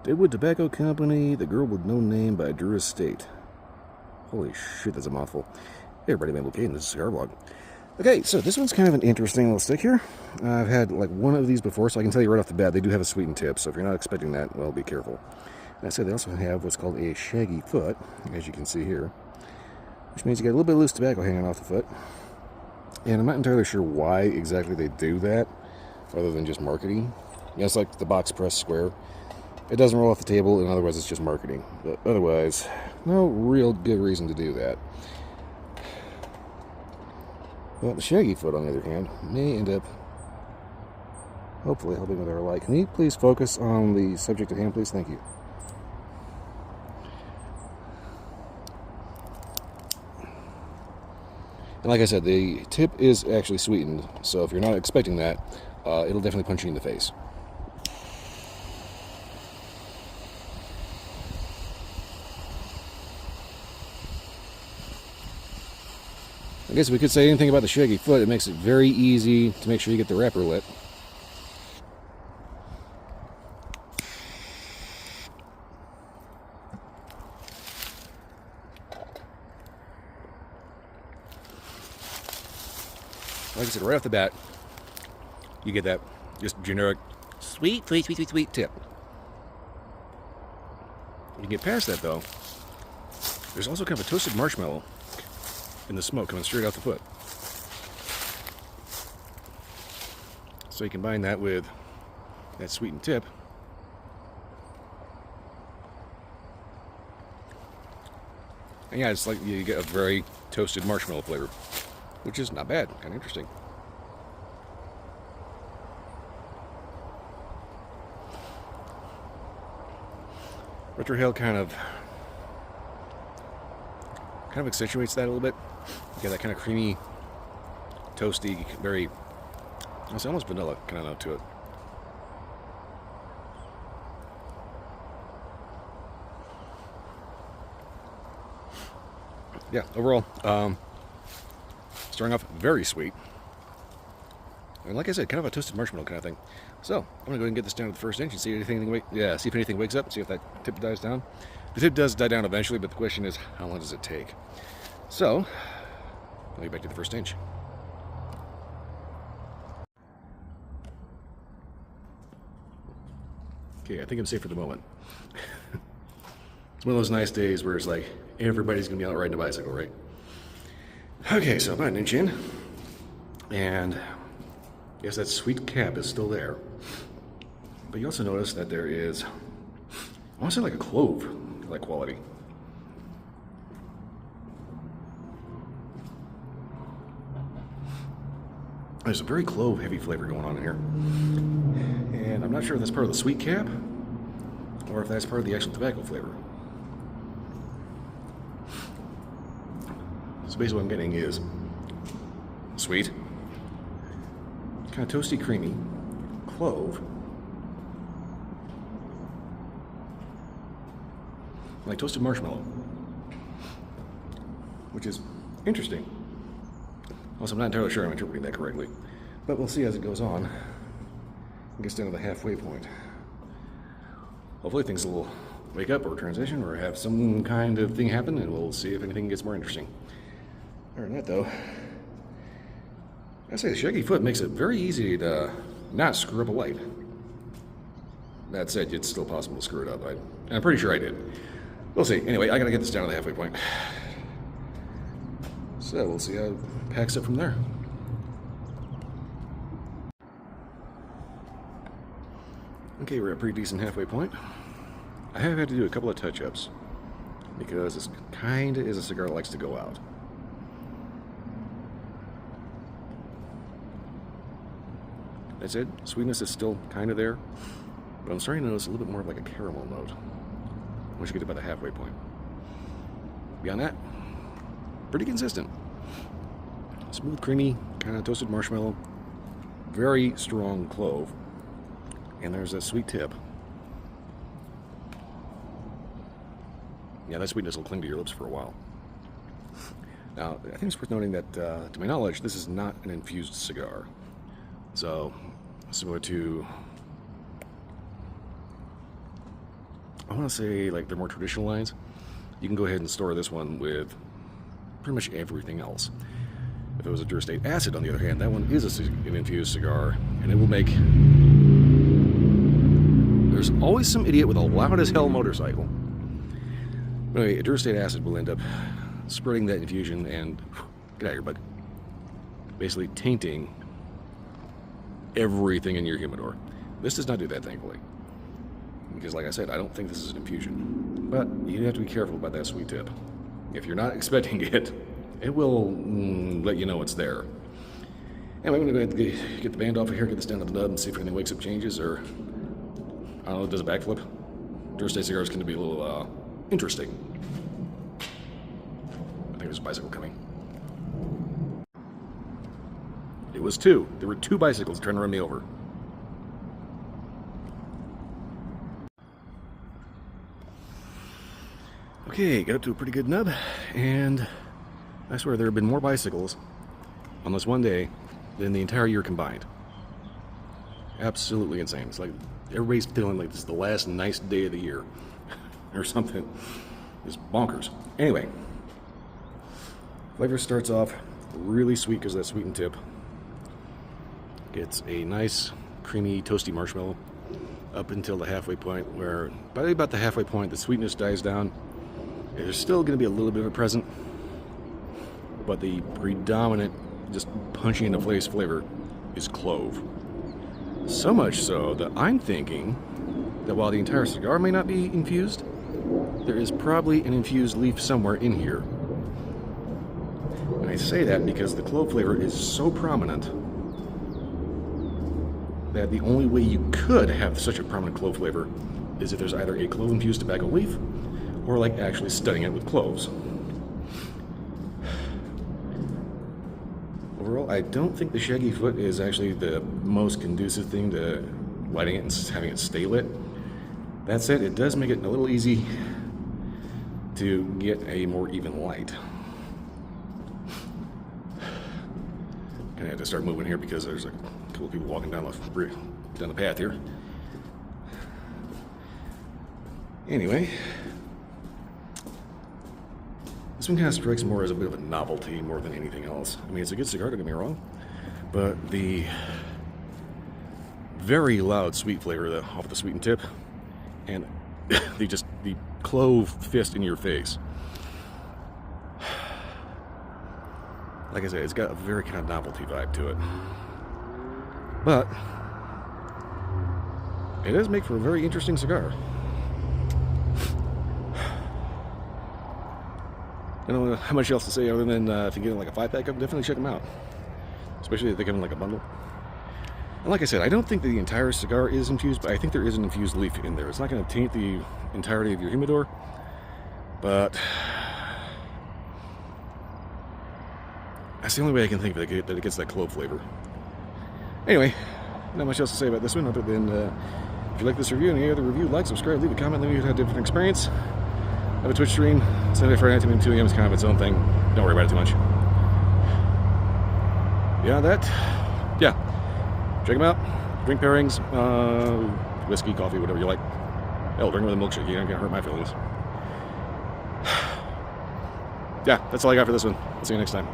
Deadwood Tobacco Company, The Girl with No Name by Drew Estate. Holy shit, that's a mouthful. Hey everybody, I'm okay, and this is Cigar Vlog. Okay, so this one's kind of an interesting little stick here. I've had like one of these before, so I can tell you right off the bat, they do have a sweetened tip, so if you're not expecting that, well, be careful. And I said they also have what's called a shaggy foot, as you can see here, which means you got a little bit of loose tobacco hanging off the foot. And I'm not entirely sure why exactly they do that, other than just marketing. You know, it's like the box press square. It doesn't roll off the table, and otherwise it's just marketing. But otherwise, no real good reason to do that. But the shaggy foot, on the other hand, may end up hopefully helping with our light. Can you please focus on the subject at hand, please? Thank you. And like I said, the tip is actually sweetened, so if you're not expecting that, it'll definitely punch you in the face. I guess if we could say anything about the shaggy foot, it makes it very easy to make sure you get the wrapper lit. Like I said, right off the bat, you get that just generic sweet tip. You get past that though, there's also kind of a toasted marshmallow in the smoke coming straight out the foot. So you combine that with that sweetened tip. And yeah, it's like you get a very toasted marshmallow flavor, which is not bad, kind of interesting. Retrohale kind of accentuates that a little bit. You get that kind of creamy, toasty, very, it's almost vanilla kind of note to it. Yeah, overall, starting off very sweet. And like I said, kind of a toasted marshmallow kind of thing. So, I'm going to go ahead and get this down to the first inch and see if anything wakes up, see if that tip dies down. The tip does die down eventually, but the question is, how long does it take? So, I'll get back to the first inch. Okay, I think I'm safe for the moment. It's one of those nice days where it's like, everybody's going to be out riding a bicycle, right? Okay, so about an inch in, and yes, that sweet cap is still there. But you also notice that there is, I want to say like a clove-like quality. There's a very clove-heavy flavor going on in here. And I'm not sure if that's part of the sweet cap, or if that's part of the actual tobacco flavor. So basically what I'm getting is sweet, kind of toasty, creamy, clove, like toasted marshmallow, which is interesting. Also, I'm not entirely sure I'm interpreting that correctly, but we'll see as it goes on and gets down to the halfway point. Hopefully things will wake up or transition or have some kind of thing happen, and we'll see if anything gets more interesting. Other than that though, I say the shaggy foot makes it very easy to not screw up a light. That said, it's still possible to screw it up. I'm pretty sure I did. We'll see. Anyway, I gotta get this down to the halfway point. So we'll see how it packs up from there. Okay, we're at a pretty decent halfway point. I have had to do a couple of touch-ups because this kind of is a cigar that likes to go out. That said, sweetness is still kind of there, but I'm starting to notice a little bit more of like a caramel note once you get about the halfway point. Beyond that, pretty consistent. Smooth, creamy, kind of toasted marshmallow, very strong clove, and there's that sweet tip. Yeah, that sweetness will cling to your lips for a while. Now, I think it's worth noting that, to my knowledge, this is not an infused cigar. So, similar to I want to say like they're more traditional lines, you can go ahead and store this one with pretty much everything else. If it was a Dura Estate Acid, on the other hand, that one is an infused cigar, and it will make... There's always some idiot with a loud as hell motorcycle. But anyway, a Dura Estate Acid will end up spreading that infusion and... Get out of here, bud. Basically tainting everything in your humidor. This does not do that, thankfully. Because, like I said, I don't think this is an infusion. But you have to be careful about that sweet tip. If you're not expecting it, it will let you know it's there. Anyway, I'm going to get the band off of here, get this down to the nub, and see if anything wakes up changes, or, I don't know, does a backflip. Dura Estate cigars can be a little interesting. I think there's a bicycle coming. It was two. There were two bicycles trying to run me over. Okay, got up to a pretty good nub, and I swear there have been more bicycles on this one day than the entire year combined. Absolutely insane. It's like everybody's feeling like this is the last nice day of the year or something. It's bonkers. Anyway, flavor starts off really sweet because of that sweetened tip. It's a nice, creamy, toasty marshmallow up until the halfway point, where by about the halfway point, the sweetness dies down. There's still going to be a little bit of a present, but the predominant, just punching in the face flavor is clove. So much so that I'm thinking that while the entire cigar may not be infused, there is probably an infused leaf somewhere in here. And I say that because the clove flavor is so prominent that the only way you could have such a prominent clove flavor is if there's either a clove-infused tobacco leaf or like actually studding it with cloves. Overall, I don't think the shaggy foot is actually the most conducive thing to lighting it and having it stay lit. That said, it does make it a little easy to get a more even light. Gonna have to start moving here because there's a couple of people walking down the path here. Anyway, this one kind of strikes more as a bit of a novelty more than anything else. I mean, it's a good cigar, don't get me wrong, but the very loud sweet flavor off the sweetened tip and the clove fist in your face. Like I said, it's got a very kind of novelty vibe to it. But it does make for a very interesting cigar. I don't know how much else to say other than if you get like a 5-pack, definitely check them out. Especially if they come in like a bundle. And like I said, I don't think the entire cigar is infused, but I think there is an infused leaf in there. It's not going to taint the entirety of your humidor, but that's the only way I can think of it, that it gets that clove flavor. Anyway, not much else to say about this one other than if you like this review and any other review, like, subscribe, leave a comment, let me know if you had a different experience. I have a Twitch stream, Sunday, Friday night, 2 a.m. is kind of its own thing. Don't worry about it too much. Beyond that, yeah, check them out. Drink pairings, whiskey, coffee, whatever you like. Hell, drink with a milkshake. You ain't gonna hurt my feelings. Yeah, that's all I got for this one. I'll see you next time.